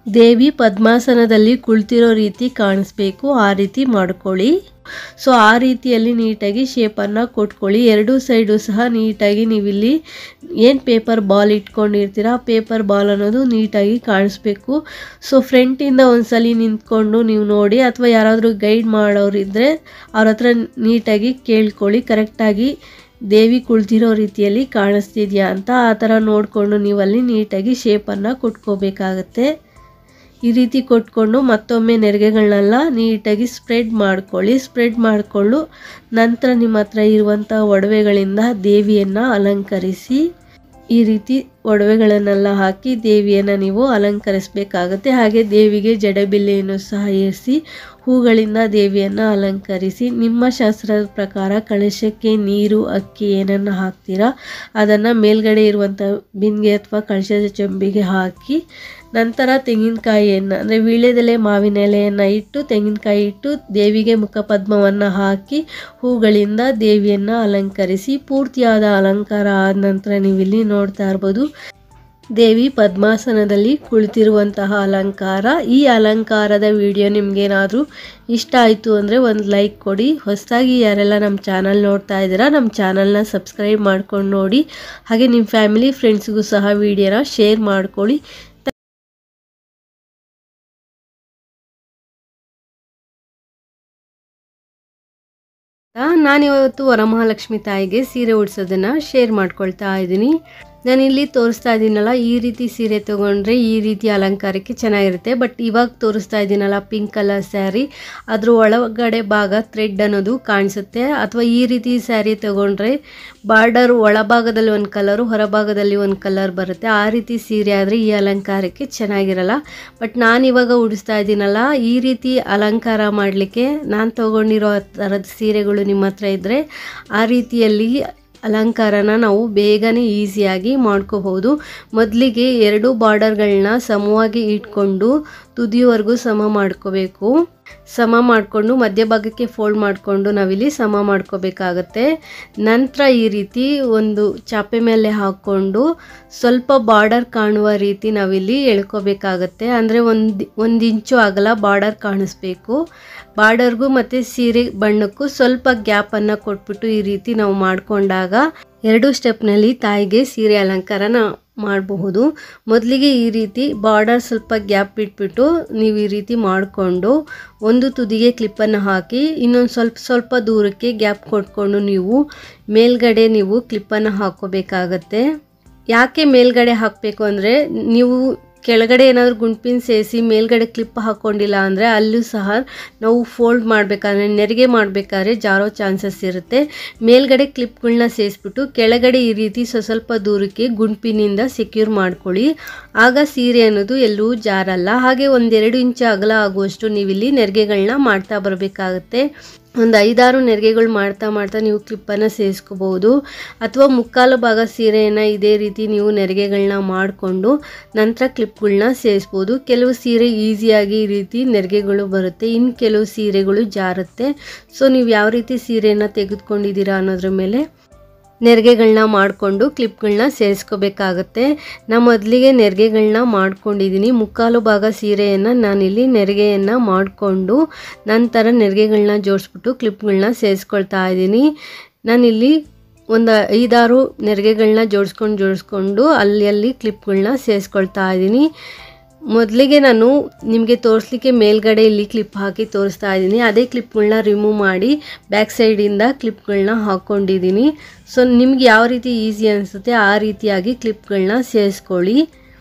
ದೇವಿ ಪದ್ಮಾಸನದಲ್ಲಿ ಕುಳಿತಿರೋ ರೀತಿ ಕಾಣಿಸ್ಬೇಕು, ಆ ರೀತಿ ಮಾಡ್ಕೊಳ್ಳಿ. ಸೊ ಆ ರೀತಿಯಲ್ಲಿ ನೀಟಾಗಿ ಶೇಪನ್ನು ಕೊಟ್ಕೊಳ್ಳಿ. ಎರಡೂ ಸೈಡು ಸಹ ನೀಟಾಗಿ ನೀವಿಲ್ಲಿ ಏನು ಪೇಪರ್ ಬಾಲ್ ಇಟ್ಕೊಂಡಿರ್ತೀರ ಆ ಪೇಪರ್ ಬಾಲ್ ಅನ್ನೋದು ನೀಟಾಗಿ ಕಾಣಿಸ್ಬೇಕು. ಸೊ ಫ್ರಂಟಿಂದ ಒಂದ್ಸಲಿ ನಿಂತ್ಕೊಂಡು ನೀವು ನೋಡಿ, ಅಥವಾ ಯಾರಾದರೂ ಗೈಡ್ ಮಾಡೋರಿದ್ದರೆ ಅವ್ರ ಹತ್ರ ನೀಟಾಗಿ ಕೇಳ್ಕೊಳ್ಳಿ, ಕರೆಕ್ಟಾಗಿ ದೇವಿ ಕುಳಿತಿರೋ ರೀತಿಯಲ್ಲಿ ಕಾಣಿಸ್ತಿದ್ಯಾ ಅಂತ. ಆ ಥರ ನೋಡಿಕೊಂಡು ನೀವಲ್ಲಿ ನೀಟಾಗಿ ಶೇಪನ್ನು ಕೊಟ್ಕೋಬೇಕಾಗತ್ತೆ. ಈ ರೀತಿ ಕೊಟ್ಕೊಂಡು ಮತ್ತೊಮ್ಮೆ ನೆರಿಗೆಗಳನ್ನೆಲ್ಲ ನೀಟಾಗಿ ಸ್ಪ್ರೆಡ್ ಮಾಡ್ಕೊಳ್ಳಿ. ಸ್ಪ್ರೆಡ್ ಮಾಡಿಕೊಂಡು ನಂತರ ನಿಮ್ಮ ಹತ್ರ ಇರುವಂಥ ಒಡವೆಗಳಿಂದ ದೇವಿಯನ್ನು ಅಲಂಕರಿಸಿ. ಈ ರೀತಿ ಒಡವೆಗಳನ್ನೆಲ್ಲ ಹಾಕಿ ದೇವಿಯನ್ನು ನೀವು ಅಲಂಕರಿಸಬೇಕಾಗತ್ತೆ. ಹಾಗೆ ದೇವಿಗೆ ಜಡಬಿಲ್ಲೆಯನ್ನು ಸಹ ಏರಿಸಿ ಹೂಗಳಿಂದ ದೇವಿಯನ್ನು ಅಲಂಕರಿಸಿ. ನಿಮ್ಮ ಶಾಸ್ತ್ರದ ಪ್ರಕಾರ ಕಳಶಕ್ಕೆ ನೀರು, ಅಕ್ಕಿ ಏನನ್ನು ಹಾಕ್ತೀರಾ ಅದನ್ನು ಮೇಲ್ಗಡೆ ಇರುವಂಥ ಬಿಂದಿಗೆ ಅಥವಾ ಕಳಶದ ಚೆಂಬಿಗೆ ಹಾಕಿ, ನಂತರ ತೆಂಗಿನಕಾಯಿಯನ್ನು ಅಂದರೆ ವೀಳ್ಯದೆಲೆ ಮಾವಿನ ಎಲೆಯನ್ನು ಇಟ್ಟು ತೆಂಗಿನಕಾಯಿ ಇಟ್ಟು ದೇವಿಗೆ ಮುಖಪದ್ಮವನ್ನು ಹಾಕಿ ಹೂಗಳಿಂದ ದೇವಿಯನ್ನು ಅಲಂಕರಿಸಿ. ಪೂರ್ತಿಯಾದ ಅಲಂಕಾರ ಆದ ನಂತರ ನೀವಿಲ್ಲಿ ನೋಡ್ತಾ ಇರ್ಬೋದು ದೇವಿ ಪದ್ಮಾಸನದಲ್ಲಿ ಕುಳಿತಿರುವಂತಹ ಅಲಂಕಾರ. ಈ ಅಲಂಕಾರದ ವಿಡಿಯೋ ನಿಮಗೇನಾದರೂ ಇಷ್ಟ ಆಯಿತು ಅಂದರೆ ಒಂದು ಲೈಕ್ ಕೊಡಿ. ಹೊಸದಾಗಿ ಯಾರೆಲ್ಲ ನಮ್ಮ ಚಾನಲ್ ನೋಡ್ತಾ ಇದ್ದೀರಾ ನಮ್ಮ ಚಾನಲ್ನ ಸಬ್ಸ್ಕ್ರೈಬ್ ಮಾಡ್ಕೊಂಡು ನೋಡಿ. ಹಾಗೆ ನಿಮ್ಮ ಫ್ಯಾಮಿಲಿ ಫ್ರೆಂಡ್ಸ್ಗೂ ಸಹ ವಿಡಿಯೋನ ಶೇರ್ ಮಾಡ್ಕೊಳ್ಳಿ. ನಾನಿವತ್ತು ವರಮಹಾಲಕ್ಷ್ಮಿ ತಾಯಿಗೆ ಸೀರೆ ಉಡ್ಸೋದನ್ನು ಶೇರ್ ಮಾಡ್ಕೊಳ್ತಾ ಇದ್ದೀನಿ. ನಾನಿಲ್ಲಿ ತೋರಿಸ್ತಾ ಇದ್ದೀನಲ್ಲ, ಈ ರೀತಿ ಸೀರೆ ತೊಗೊಂಡ್ರೆ ಈ ರೀತಿ ಅಲಂಕಾರಕ್ಕೆ ಚೆನ್ನಾಗಿರುತ್ತೆ. ಬಟ್ ಇವಾಗ ತೋರಿಸ್ತಾ ಇದ್ದೀನಲ್ಲ ಪಿಂಕ್ ಕಲರ್ ಸ್ಯಾರಿ, ಅದ್ರ ಒಳಗಡೆ ಭಾಗ ಥ್ರೆಡ್ ಅನ್ನೋದು ಕಾಣಿಸುತ್ತೆ. ಅಥವಾ ಈ ರೀತಿ ಸ್ಯಾರಿ ತೊಗೊಂಡ್ರೆ ಬಾರ್ಡರ್ ಒಳಭಾಗದಲ್ಲಿ ಒಂದು ಕಲರು ಹೊರಭಾಗದಲ್ಲಿ ಒಂದು ಕಲರ್ ಬರುತ್ತೆ. ಆ ರೀತಿ ಸೀರೆ ಆದರೆ ಈ ಅಲಂಕಾರಕ್ಕೆ ಚೆನ್ನಾಗಿರಲ್ಲ. ಬಟ್ ನಾನಿವಾಗ ಉಡಿಸ್ತಾ ಇದ್ದೀನಲ್ಲ, ಈ ರೀತಿ ಅಲಂಕಾರ ಮಾಡಲಿಕ್ಕೆ ನಾನು ತೊಗೊಂಡಿರೋ ಥರದ ಸೀರೆಗಳು ನಿಮ್ಮ ಹತ್ರ ಇದ್ದರೆ ಆ ರೀತಿಯಲ್ಲಿ ಅಲಂಕಾರನ ನಾವು ಬೇಗನೆ ಈಸಿಯಾಗಿ ಮಾಡ್ಕೋಬಹುದು. ಮೊದಲಿಗೆ ಎರಡು ಬಾರ್ಡರ್ಗಳನ್ನ ಸಮವಾಗಿ ಇಟ್ಕೊಂಡು ತುದಿಯವರೆಗೂ ಸಮ ಮಾಡ್ಕೋಬೇಕು. ಸಮ ಮಾಡಿಕೊಂಡು ಮಧ್ಯಭಾಗಕ್ಕೆ ಫೋಲ್ಡ್ ಮಾಡಿಕೊಂಡು ನಾವಿಲ್ಲಿ ಸಮ ಮಾಡ್ಕೋಬೇಕಾಗತ್ತೆ. ನಂತರ ಈ ರೀತಿ ಒಂದು ಚಾಪೆ ಮೇಲೆ ಹಾಕ್ಕೊಂಡು ಸ್ವಲ್ಪ ಬಾರ್ಡರ್ ಕಾಣುವ ರೀತಿ ನಾವಿಲ್ಲಿ ಎಳ್ಕೋಬೇಕಾಗತ್ತೆ. ಅಂದರೆ ಒಂದು ಇಂಚು ಅಗಲ ಬಾರ್ಡರ್ ಕಾಣಿಸ್ಬೇಕು. ಬಾರ್ಡರ್ಗೂ ಮತ್ತು ಸೀರೆ ಬಣ್ಣಕ್ಕೂ ಸ್ವಲ್ಪ ಗ್ಯಾಪನ್ನು ಕೊಟ್ಬಿಟ್ಟು ಈ ರೀತಿ ನಾವು ಮಾಡಿಕೊಂಡಾಗ ಎರಡು ಸ್ಟೆಪ್ನಲ್ಲಿ ತಾಯಿಗೆ ಸೀರೆ ಅಲಂಕಾರನ ಮಾಡಬಹುದು. ಮೊದಲಿಗೆ ಈ ರೀತಿ ಬಾರ್ಡರ್ ಸ್ವಲ್ಪ ಗ್ಯಾಪ್ ಬಿಟ್ಬಿಟ್ಟು ನೀವು ಈ ರೀತಿ ಮಾಡಿಕೊಂಡು ಒಂದು ತುದಿಗೆ ಕ್ಲಿಪ್ಪನ್ನು ಹಾಕಿ ಇನ್ನೊಂದು ಸ್ವಲ್ಪ ದೂರಕ್ಕೆ ಗ್ಯಾಪ್ ಕೊಟ್ಕೊಂಡು ನೀವು ಮೇಲ್ಗಡೆ ನೀವು ಕ್ಲಿಪ್ಪನ್ನು ಹಾಕ್ಕೋಬೇಕಾಗತ್ತೆ. ಯಾಕೆ ಮೇಲ್ಗಡೆ ಹಾಕಬೇಕು ಅಂದರೆ, ನೀವು ಕೆಳಗಡೆ ಏನಾದರೂ ಗುಂಪಿನ ಸೇರಿಸಿ ಮೇಲ್ಗಡೆ ಕ್ಲಿಪ್ ಹಾಕ್ಕೊಂಡಿಲ್ಲ ಅಂದರೆ ಅಲ್ಲೂ ಸಹ ನಾವು ಫೋಲ್ಡ್ ಮಾಡಬೇಕಾದ್ರೆ ನೆರಿಗೆ ಮಾಡಬೇಕಾದ್ರೆ ಜಾರೋ ಚಾನ್ಸಸ್ ಇರುತ್ತೆ. ಮೇಲ್ಗಡೆ ಕ್ಲಿಪ್ಗಳನ್ನ ಸೇರಿಸ್ಬಿಟ್ಟು ಕೆಳಗಡೆ ಈ ರೀತಿ ಸ್ವಲ್ಪ ದೂರಕ್ಕೆ ಗುಂಪಿನಿಂದ ಸೆಕ್ಯೂರ್ ಮಾಡ್ಕೊಳ್ಳಿ. ಆಗ ಸೀರೆ ಅನ್ನೋದು ಎಲ್ಲೂ ಜಾರಲ್ಲ. ಹಾಗೆ 1-2 ಇಂಚು ಅಗಲ ಆಗುವಷ್ಟು ನೀವಿಲ್ಲಿ ನೆರಿಗೆಗಳನ್ನ ಮಾಡ್ತಾ ಬರಬೇಕಾಗತ್ತೆ. ಒಂದು 5-6 ನೆರಿಗೆಗಳು ಮಾಡ್ತಾ ನೀವು ಕ್ಲಿಪ್ಪನ್ನು ಸೇರಿಸ್ಕೋಬಹುದು. ಅಥವಾ ಮುಕ್ಕಾಲು ಭಾಗ ಸೀರೆಯನ್ನು ಇದೇ ರೀತಿ ನೀವು ನೆರಿಗೆಗಳನ್ನ ಮಾಡಿಕೊಂಡು ನಂತರ ಕ್ಲಿಪ್ಗಳನ್ನ ಸೇರಿಸ್ಬೋದು. ಕೆಲವು ಸೀರೆ ಈಸಿಯಾಗಿ ಈ ರೀತಿ ನೆರಿಗೆಗಳು ಬರುತ್ತೆ, ಇನ್ನು ಕೆಲವು ಸೀರೆಗಳು ಜಾರುತ್ತೆ. ಸೊ ನೀವು ಯಾವ ರೀತಿ ಸೀರೆಯನ್ನು ತೆಗೆದುಕೊಂಡಿದ್ದೀರಾ ಅನ್ನೋದ್ರ ಮೇಲೆ ನೆರಿಗೆಗಳನ್ನ ಮಾಡಿಕೊಂಡು ಕ್ಲಿಪ್ಗಳನ್ನ ಸೇರಿಸ್ಕೋಬೇಕಾಗತ್ತೆ. ನಾನು ಮೊದಲಿಗೆ ನೆರಿಗೆಗಳನ್ನ ಮಾಡ್ಕೊಂಡಿದ್ದೀನಿ. ಮುಕ್ಕಾಲು ಭಾಗ ಸೀರೆಯನ್ನು ನಾನಿಲ್ಲಿ ನೆರಿಗೆಯನ್ನು ಮಾಡಿಕೊಂಡು ನಂತರ ನೆರಿಗೆಗಳನ್ನ ಜೋಡಿಸ್ಬಿಟ್ಟು ಕ್ಲಿಪ್ಗಳನ್ನ ಸೇರಿಸ್ಕೊಳ್ತಾ ಇದ್ದೀನಿ. ನಾನಿಲ್ಲಿ ಒಂದು 5-6 ನೆರಿಗೆಗಳನ್ನ ಜೋಡಿಸ್ಕೊಂಡು ಅಲ್ಲಿ ಕ್ಲಿಪ್ಗಳನ್ನ ಸೇರಿಸ್ಕೊಳ್ತಾ ಇದ್ದೀನಿ. ಮೊದಲಿಗೆ ನಾನು ನಿಮಗೆ ತೋರಿಸ್ಲಿಕ್ಕೆ ಮೇಲ್ಗಡೆ ಇಲ್ಲಿ ಕ್ಲಿಪ್ ಹಾಕಿ ತೋರಿಸ್ತಾ ಇದ್ದೀನಿ. ಅದೇ ಕ್ಲಿಪ್ಗಳನ್ನ ರಿಮೂವ್ ಮಾಡಿ ಬ್ಯಾಕ್ ಸೈಡಿಂದ ಕ್ಲಿಪ್ಗಳನ್ನ ಹಾಕ್ಕೊಂಡಿದ್ದೀನಿ. ಸೊ ನಿಮ್ಗೆ ಯಾವ ರೀತಿ ಈಸಿ ಅನಿಸುತ್ತೆ ಆ ರೀತಿಯಾಗಿ ಕ್ಲಿಪ್ಗಳನ್ನ ಸೇರಿಸ್ಕೊಳ್ಳಿ.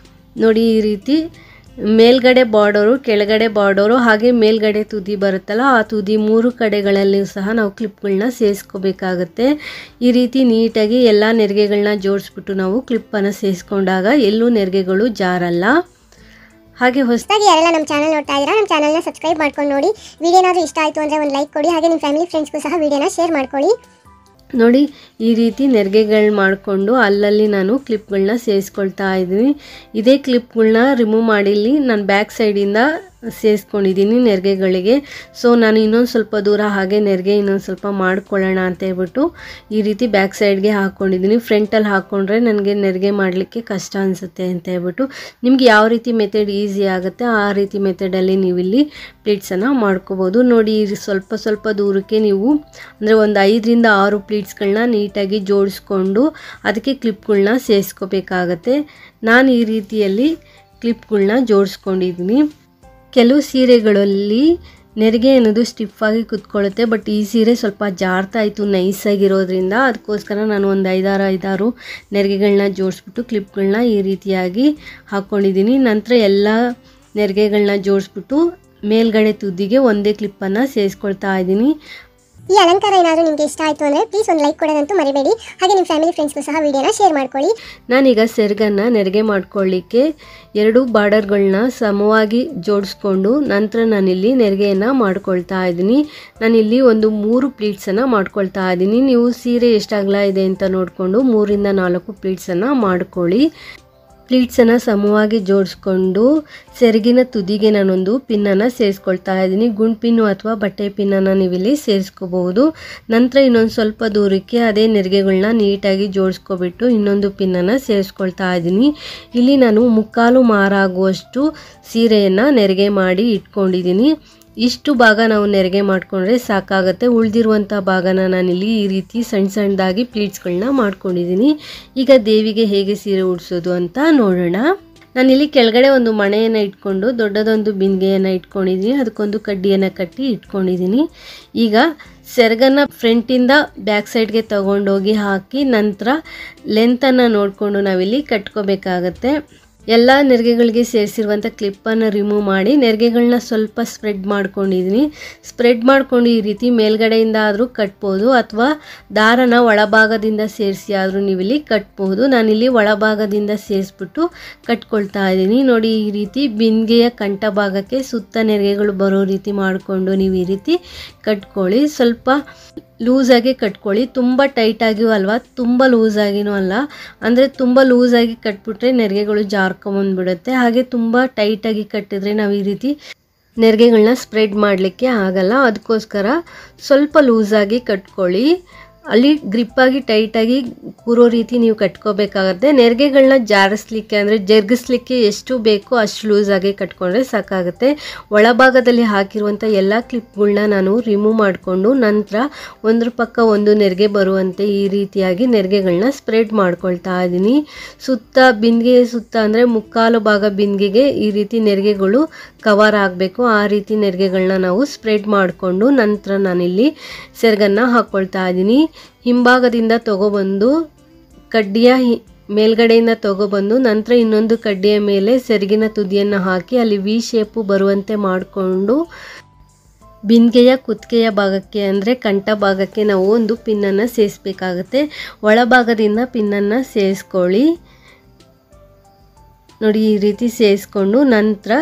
ನೋಡಿ, ಈ ರೀತಿ ಮೇಲ್ಗಡೆ ಬಾರ್ಡರು, ಕೆಳಗಡೆ ಬಾರ್ಡರು, ಹಾಗೆ ಮೇಲ್ಗಡೆ ತುದಿ ಬರುತ್ತಲ್ಲ ಆ ತುದಿ 3 ಕಡೆಗಳಲ್ಲಿ ಸಹ ನಾವು ಕ್ಲಿಪ್ಗಳನ್ನ ಸೇರಿಸ್ಕೋಬೇಕಾಗತ್ತೆ. ಈ ರೀತಿ ನೀಟಾಗಿ ಎಲ್ಲ ನೆರಿಗೆಗಳನ್ನ ಜೋಡಿಸ್ಬಿಟ್ಟು ನಾವು ಕ್ಲಿಪ್ಪನ್ನು ಸೇರಿಸ್ಕೊಂಡಾಗ ಎಲ್ಲೂ ನೆರಿಗೆಗಳು ಜಾರಲ್ಲ. ಹಾಗೆ ಹೊಸದಾಗಿ ಯಾರೆಲ್ಲ ನಮ್ಮ ಚಾನಲ್ ನೋಡ್ತಾ ಇದ್ದೀರಾ ನಮ್ಮ ಚಾನಲ್ನ ಸಬ್ಸ್ಕ್ರೈಬ್ ಮಾಡ್ಕೊಂಡು ನೋಡಿ. ವಿಡಿಯೋ ಏನಾದರೂ ಇಷ್ಟ ಆಯಿತು ಅಂದರೆ ಒಂದು ಲೈಕ್ ಕೊಡಿ. ಹಾಗೆ ನಿಮ್ಮ ಫ್ಯಾಮಿಲಿ ಫ್ರೆಂಡ್ಸ್ಗೂ ಸಹ ವಿಡಿಯೋನ ಶೇರ್ ಮಾಡ್ಕೊಳ್ಳಿ. ನೋಡಿ, ಈ ರೀತಿ ನೆರಿಗೆಗಳು ಮಾಡಿಕೊಂಡು ಅಲ್ಲಲ್ಲಿ ನಾನು ಕ್ಲಿಪ್ಗಳನ್ನ ಸೇರಿಸ್ಕೊಳ್ತಾ ಇದ್ದೀನಿ. ಇದೇ ಕ್ಲಿಪ್ಗಳನ್ನ ರಿಮೂವ್ ಮಾಡಿಲ್ಲಿ ನಾನು ಬ್ಯಾಕ್ ಸೈಡಿಂದ ಸೇರಿಸ್ಕೊಂಡಿದ್ದೀನಿ ನೆರಿಗೆಗಳಿಗೆ. ಸೊ ನಾನು ಇನ್ನೊಂದು ಸ್ವಲ್ಪ ದೂರ ಹಾಗೆ ನೆರಿಗೆ ಇನ್ನೊಂದು ಸ್ವಲ್ಪ ಮಾಡ್ಕೊಳ್ಳೋಣ ಅಂತ ಹೇಳ್ಬಿಟ್ಟು ಈ ರೀತಿ ಬ್ಯಾಕ್ ಸೈಡ್ಗೆ ಹಾಕ್ಕೊಂಡಿದ್ದೀನಿ. ಫ್ರಂಟಲ್ಲಿ ಹಾಕ್ಕೊಂಡ್ರೆ ನನಗೆ ನೆರಿಗೆ ಮಾಡಲಿಕ್ಕೆ ಕಷ್ಟ ಅನಿಸುತ್ತೆ ಅಂತ ಹೇಳ್ಬಿಟ್ಟು ನಿಮ್ಗೆ ಯಾವ ರೀತಿ ಮೆಥಡ್ ಈಸಿ ಆಗುತ್ತೆ ಆ ರೀತಿ ಮೆಥಡಲ್ಲಿ ನೀವು ಇಲ್ಲಿ ಪ್ಲೀಟ್ಸನ್ನು ಮಾಡ್ಕೋಬೋದು. ನೋಡಿ ಸ್ವಲ್ಪ ದೂರಕ್ಕೆ ನೀವು ಅಂದರೆ ಒಂದು 5ರಿಂದ 6 ಪ್ಲೀಟ್ಸ್ಗಳನ್ನ ನೀಟಾಗಿ ಜೋಡಿಸ್ಕೊಂಡು ಅದಕ್ಕೆ ಕ್ಲಿಪ್ಗಳನ್ನ ಸೇರಿಸ್ಕೋಬೇಕಾಗತ್ತೆ. ನಾನು ಈ ರೀತಿಯಲ್ಲಿ ಕ್ಲಿಪ್ಗಳನ್ನ ಜೋಡಿಸ್ಕೊಂಡಿದ್ದೀನಿ. ಕೆಲವು ಸೀರೆಗಳಲ್ಲಿ ನೆರಿಗೆ ಅನ್ನೋದು ಸ್ಟಿಫಾಗಿ ಕುತ್ಕೊಳ್ಳುತ್ತೆ, ಬಟ್ ಈ ಸೀರೆ ಸ್ವಲ್ಪ ಜಾರ್ತಾ ಇತ್ತು ನೈಸಾಗಿರೋದ್ರಿಂದ ಅದಕ್ಕೋಸ್ಕರ ನಾನು ಒಂದು 5-6 ನೆರಿಗೆಗಳನ್ನ ಜೋಡಿಸ್ಬಿಟ್ಟು ಕ್ಲಿಪ್ಗಳನ್ನ ಈ ರೀತಿಯಾಗಿ ಹಾಕ್ಕೊಂಡಿದ್ದೀನಿ. ನಂತರ ಎಲ್ಲ ನೆರಿಗೆಗಳನ್ನ ಜೋಡಿಸ್ಬಿಟ್ಟು ಮೇಲ್ಗಡೆ ತುದಿಗೆ ಒಂದೇ ಕ್ಲಿಪ್ಪನ್ನು ಸೇರಿಸ್ಕೊಳ್ತಾ ಇದ್ದೀನಿ. ಈ ಅಲಂಕಾರ ಏನಾದರೂ ನಿಮಗೆ ಇಷ್ಟ ಆಯಿತು ಅಂದರೆ ಪ್ಲೀಸ್ ಒಂದು ಲೈಕ್ ಕೊಡೋದಂತೂ ಮರಿಬೇಡಿ. ಹಾಗೆ ನಿಮ್ಮ ಫ್ಯಾಮಿಲಿ ಫ್ರೆಂಡ್ಸ್ಗೂ ಸಹ ವಿಡಿಯೋನ ಶೇರ್ ಮಾಡ್ಕೊಳ್ಳಿ. ನಾನೀಗ ಸೆರಗನ್ನು ನೆರಿಗೆ ಮಾಡ್ಕೊಳ್ಳಿಕ್ಕೆ 2 ಬಾರ್ಡರ್ಗಳನ್ನ ಸಮವಾಗಿ ಜೋಡಿಸ್ಕೊಂಡು ನಂತರ ನಾನಿಲ್ಲಿ ನೆರಿಗೆಯನ್ನು ಮಾಡ್ಕೊಳ್ತಾ ಇದ್ದೀನಿ. ನಾನಿಲ್ಲಿ ಒಂದು 3 ಪ್ಲೀಟ್ಸನ್ನು ಮಾಡ್ಕೊಳ್ತಾ ಇದ್ದೀನಿ. ನೀವು ಸೀರೆ ಎಷ್ಟು ಅಗಲ ಇದೆ ಅಂತ ನೋಡಿಕೊಂಡು 3ರಿಂದ 4 ಪ್ಲೀಟ್ಸನ್ನು ಮಾಡ್ಕೊಳ್ಳಿ. ಪ್ಲೀಟ್ಸನ್ನು ಸಮವಾಗಿ ಜೋಡಿಸ್ಕೊಂಡು ಸೆರಗಿನ ತುದಿಗೆ ನಾನೊಂದು ಪಿನ್ನನ್ನು ಸೇರಿಸ್ಕೊಳ್ತಾ ಇದ್ದೀನಿ. ಗುಂಡು ಪಿನ್ನು ಅಥವಾ ಬಟ್ಟೆ ಪಿನ್ನನ್ನು ನೀವಿಲ್ಲಿ ಸೇರಿಸ್ಕೋಬಹುದು. ನಂತರ ಇನ್ನೊಂದು ಸ್ವಲ್ಪ ದೂರಕ್ಕೆ ಅದೇ ನೆರಿಗೆಗಳನ್ನ ನೀಟಾಗಿ ಜೋಡಿಸ್ಕೊಬಿಟ್ಟು ಇನ್ನೊಂದು ಪಿನ್ನನ್ನು ಸೇರಿಸ್ಕೊಳ್ತಾ ಇದ್ದೀನಿ. ಇಲ್ಲಿ ನಾನು 3/4 ಮಾರಾಗುವಷ್ಟು ಸೀರೆಯನ್ನು ನೆರಿಗೆ ಮಾಡಿ ಇಟ್ಕೊಂಡಿದ್ದೀನಿ. ಇಷ್ಟು ಭಾಗ ನಾವು ನೆರಿಗೆ ಮಾಡಿಕೊಂಡ್ರೆ ಸಾಕಾಗುತ್ತೆ. ಉಳಿದಿರುವಂಥ ಭಾಗನ ನಾನಿಲ್ಲಿ ಈ ರೀತಿ ಸಣ್ಣದಾಗಿ ಪ್ಲೀಟ್ಸ್ಗಳನ್ನ ಮಾಡ್ಕೊಂಡಿದ್ದೀನಿ. ಈಗ ದೇವಿಗೆ ಹೇಗೆ ಸೀರೆ ಉಡಿಸೋದು ಅಂತ ನೋಡೋಣ. ನಾನಿಲ್ಲಿ ಕೆಳಗಡೆ ಒಂದು ಮಣೆಯನ್ನು ಇಟ್ಕೊಂಡು ದೊಡ್ಡದೊಂದು ಬಿಂದಿಗೆಯನ್ನು ಇಟ್ಕೊಂಡಿದ್ದೀನಿ. ಅದಕ್ಕೊಂದು ಕಡ್ಡಿಯನ್ನು ಕಟ್ಟಿ ಇಟ್ಕೊಂಡಿದ್ದೀನಿ. ಈಗ ಸೆರಗನ್ನು ಫ್ರಂಟಿಂದ ಬ್ಯಾಕ್ ಸೈಡ್ಗೆ ತಗೊಂಡೋಗಿ ಹಾಕಿ ನಂತರ ಲೆಂತನ್ನು ನೋಡಿಕೊಂಡು ನಾವಿಲ್ಲಿ ಕಟ್ಕೋಬೇಕಾಗತ್ತೆ. ಎಲ್ಲ ನೆರಿಗೆಗಳಿಗೆ ಸೇರಿಸಿರುವಂಥ ಕ್ಲಿಪ್ಪನ್ನು ರಿಮೂವ್ ಮಾಡಿ ನೆರಿಗೆಗಳನ್ನ ಸ್ವಲ್ಪ ಸ್ಪ್ರೆಡ್ ಮಾಡ್ಕೊಂಡಿದ್ದೀನಿ. ಸ್ಪ್ರೆಡ್ ಮಾಡ್ಕೊಂಡು ಈ ರೀತಿ ಮೇಲ್ಗಡೆಯಿಂದ ಆದರೂ ಕಟ್ಬೋದು ಅಥವಾ ದಾರನ ಒಳಭಾಗದಿಂದ ಸೇರಿಸಿ ಆದರೂ ನೀವಿಲ್ಲಿ ಕಟ್ಬೋದು. ನಾನಿಲ್ಲಿ ಒಳಭಾಗದಿಂದ ಸೇರಿಸ್ಬಿಟ್ಟು ಕಟ್ಕೊಳ್ತಾ ಇದ್ದೀನಿ. ನೋಡಿ ಈ ರೀತಿ ಬಿಂದಿಗೆಯ ಕಂಠ ಭಾಗಕ್ಕೆ ಸುತ್ತ ನೆರಿಗೆಗಳು ಬರೋ ರೀತಿ ಮಾಡಿಕೊಂಡು ನೀವು ಈ ರೀತಿ ಕಟ್ಕೊಳ್ಳಿ. ಸ್ವಲ್ಪ ಲೂಸಾಗಿ ಕಟ್ಕೊಳ್ಳಿ, ತುಂಬ ಟೈಟಾಗಿಯೂ ಅಲ್ವಾ ತುಂಬ ಲೂಸಾಗಿನೂ ಅಲ್ಲ. ಅಂದರೆ ತುಂಬ ಲೂಸಾಗಿ ಕಟ್ಬಿಟ್ರೆ ನೆರಿಗೆಗಳು ಜಾರ್ಕೊಂಬಂದ್ಬಿಡುತ್ತೆ. ಹಾಗೆ ತುಂಬ ಟೈಟಾಗಿ ಕಟ್ಟಿದ್ರೆ ನಾವು ಈ ರೀತಿ ನೆರಿಗೆಗಳನ್ನ ಸ್ಪ್ರೆಡ್ ಮಾಡಲಿಕ್ಕೆ ಆಗಲ್ಲ. ಅದಕ್ಕೋಸ್ಕರ ಸ್ವಲ್ಪ ಲೂಸಾಗಿ ಕಟ್ಕೊಳ್ಳಿ. ಅಲ್ಲಿ ಗ್ರಿಪ್ಪಾಗಿ ಟೈಟಾಗಿ ಕೂರೋ ರೀತಿ ನೀವು ಕಟ್ಕೋಬೇಕಾಗತ್ತೆ. ನೆರಿಗೆಗಳನ್ನ ಜಾರಿಸ್ಲಿಕ್ಕೆ ಅಂದರೆ ಜರುಗಿಸ್ಲಿಕ್ಕೆ ಎಷ್ಟು ಬೇಕೋ ಅಷ್ಟು ಲೂಸಾಗಿ ಕಟ್ಕೊಂಡ್ರೆ ಸಾಕಾಗುತ್ತೆ. ಒಳಭಾಗದಲ್ಲಿ ಹಾಕಿರುವಂಥ ಎಲ್ಲ ಕ್ಲಿಪ್ಗಳನ್ನ ನಾನು ರಿಮೂವ್ ಮಾಡಿಕೊಂಡು ನಂತರ ಒಂದ್ರ ಪಕ್ಕ ಒಂದು ನೆರಿಗೆ ಬರುವಂತೆ ಈ ರೀತಿಯಾಗಿ ನೆರಿಗೆಗಳನ್ನ ಸ್ಪ್ರೆಡ್ ಮಾಡ್ಕೊಳ್ತಾ ಇದ್ದೀನಿ. ಸುತ್ತ ಬಿಂದಿಗೆ ಸುತ್ತ ಅಂದರೆ 3/4 ಭಾಗ ಬಿಂದಿಗೆಗೆ ಈ ರೀತಿ ನೆರಿಗೆಗಳು ಕವರ್ ಆಗಬೇಕು. ಆ ರೀತಿ ನೆರಿಗೆಗಳನ್ನ ನಾವು ಸ್ಪ್ರೆಡ್ ಮಾಡಿಕೊಂಡು ನಂತರ ನಾನಿಲ್ಲಿ ಸೆರಗನ್ನು ಹಾಕ್ಕೊಳ್ತಾ ಇದ್ದೀನಿ. ಹಿಂಭಾಗದಿಂದ ತಗೊಬಂದು ಕಡ್ಡಿಯ ಮೇಲ್ಗಡೆಯಿಂದ ತಗೊಬಂದು ನಂತರ ಇನ್ನೊಂದು ಕಡ್ಡಿಯ ಮೇಲೆ ಸೆರಗಿನ ತುದಿಯನ್ನು ಹಾಕಿ ಅಲ್ಲಿ ವಿ ಶೇಪು ಬರುವಂತೆ ಮಾಡಿಕೊಂಡು ಬಿಂದಿಗೆಯ ಕುತ್ತಿಗೆಯ ಭಾಗಕ್ಕೆ ಅಂದರೆ ಕಂಠ ಭಾಗಕ್ಕೆ ನಾವು ಒಂದು ಪಿನ್ನನ್ನು ಸೇರಿಸಬೇಕಾಗತ್ತೆ. ಒಳಭಾಗದಿಂದ ಪಿನ್ನನ್ನು ಸೇರಿಸ್ಕೊಳ್ಳಿ. ನೋಡಿ ಈ ರೀತಿ ಸೇರಿಸ್ಕೊಂಡು ನಂತರ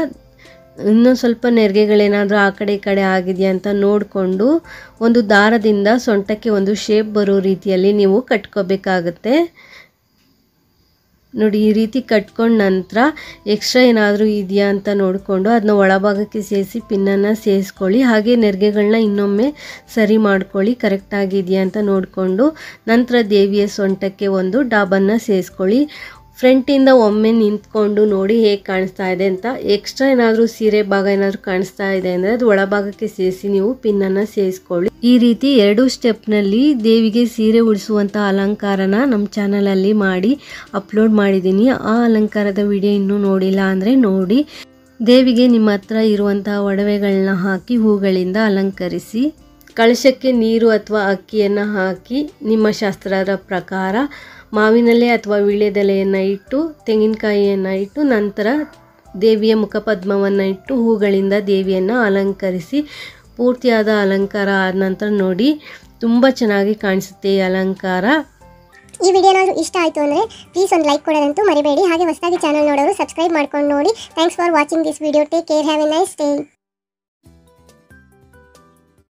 ಇನ್ನೂ ಸ್ವಲ್ಪ ನೆರಿಗೆಗಳೇನಾದರೂ ಆ ಕಡೆ ಈ ಕಡೆ ಆಗಿದೆಯಾ ಅಂತ ನೋಡಿಕೊಂಡು ಒಂದು ದಾರದಿಂದ ಸೊಂಟಕ್ಕೆ ಒಂದು ಶೇಪ್ ಬರೋ ರೀತಿಯಲ್ಲಿ ನೀವು ಕಟ್ಕೋಬೇಕಾಗತ್ತೆ. ನೋಡಿ ಈ ರೀತಿ ಕಟ್ಕೊಂಡು ನಂತರ ಎಕ್ಸ್ಟ್ರಾ ಏನಾದರೂ ಇದೆಯಾ ಅಂತ ನೋಡಿಕೊಂಡು ಅದನ್ನ ಒಳಭಾಗಕ್ಕೆ ಸೇರಿಸಿ ಪಿನ್ನನ್ನು ಸೇರಿಸ್ಕೊಳ್ಳಿ. ಹಾಗೆ ನೆರಿಗೆಗಳನ್ನ ಇನ್ನೊಮ್ಮೆ ಸರಿ ಮಾಡ್ಕೊಳ್ಳಿ ಕರೆಕ್ಟಾಗಿದೆಯಾ ಅಂತ ನೋಡಿಕೊಂಡು ನಂತರ ದೇವಿಯ ಸೊಂಟಕ್ಕೆ ಒಂದು ಡಾಬನ್ನು ಸೇರಿಸ್ಕೊಳ್ಳಿ. ಫ್ರಂಟಿಂದ ಒಮ್ಮೆ ನಿಂತ್ಕೊಂಡು ನೋಡಿ ಹೇಗೆ ಕಾಣಿಸ್ತಾ ಇದೆ ಅಂತ. ಎಕ್ಸ್ಟ್ರಾ ಏನಾದರೂ ಸೀರೆ ಭಾಗ ಏನಾದರೂ ಕಾಣಿಸ್ತಾ ಇದೆ ಅಂದರೆ ಅದು ಒಳಭಾಗಕ್ಕೆ ಸೇರಿಸಿ ನೀವು ಪಿನ್ನನ್ನು ಸೇರಿಸ್ಕೊಳ್ಳಿ. ಈ ರೀತಿ 2 ಸ್ಟೆಪ್ನಲ್ಲಿ ದೇವಿಗೆ ಸೀರೆ ಉಡಿಸುವಂಥ ಅಲಂಕಾರನ ನಮ್ಮ ಚಾನಲಲ್ಲಿ ಮಾಡಿ ಅಪ್ಲೋಡ್ ಮಾಡಿದ್ದೀನಿ. ಆ ಅಲಂಕಾರದ ವಿಡಿಯೋ ಇನ್ನೂ ನೋಡಿಲ್ಲ ಅಂದರೆ ನೋಡಿ. ದೇವಿಗೆ ನಿಮ್ಮ ಹತ್ರ ಇರುವಂಥ ಒಡವೆಗಳನ್ನ ಹಾಕಿ ಹೂಗಳಿಂದ ಅಲಂಕರಿಸಿ ಕಳಶಕ್ಕೆ ನೀರು ಅಥವಾ ಅಕ್ಕಿಯನ್ನು ಹಾಕಿ ನಿಮ್ಮ ಶಾಸ್ತ್ರದ ಪ್ರಕಾರ ಮಾವಿನೆಲೆ ಅಥವಾ ವೀಳ್ಯದೆಲೆಯನ್ನು ಇಟ್ಟು ತೆಂಗಿನಕಾಯಿಯನ್ನು ಇಟ್ಟು ನಂತರ ದೇವಿಯ ಮುಖಪದ್ಮವನ್ನು ಇಟ್ಟು ಹೂಗಳಿಂದ ದೇವಿಯನ್ನು ಅಲಂಕರಿಸಿ ಪೂರ್ತಿಯಾದ ಅಲಂಕಾರ ಆದ ನಂತರ ನೋಡಿ ತುಂಬ ಚೆನ್ನಾಗಿ ಕಾಣಿಸುತ್ತೆ ಈ ಅಲಂಕಾರ. ಈ ವಿಡಿಯೋ ಏನಾದರೂ ಇಷ್ಟ ಆಯಿತು ಅಂದರೆ ಪ್ಲೀಸ್ ಒಂದು ಲೈಕ್ ಕೊಡೋದಂತೂ ಮರಿಬೇಡಿ. ಹಾಗೆ ಹೊಸದಾಗಿ ಚಾನಲ್ ನೋಡೋರು ಸಬ್ಸ್ಕ್ರೈಬ್ ಮಾಡ್ಕೊಂಡು ನೋಡಿ. Thanks for watching this video. Take care, have A nice day.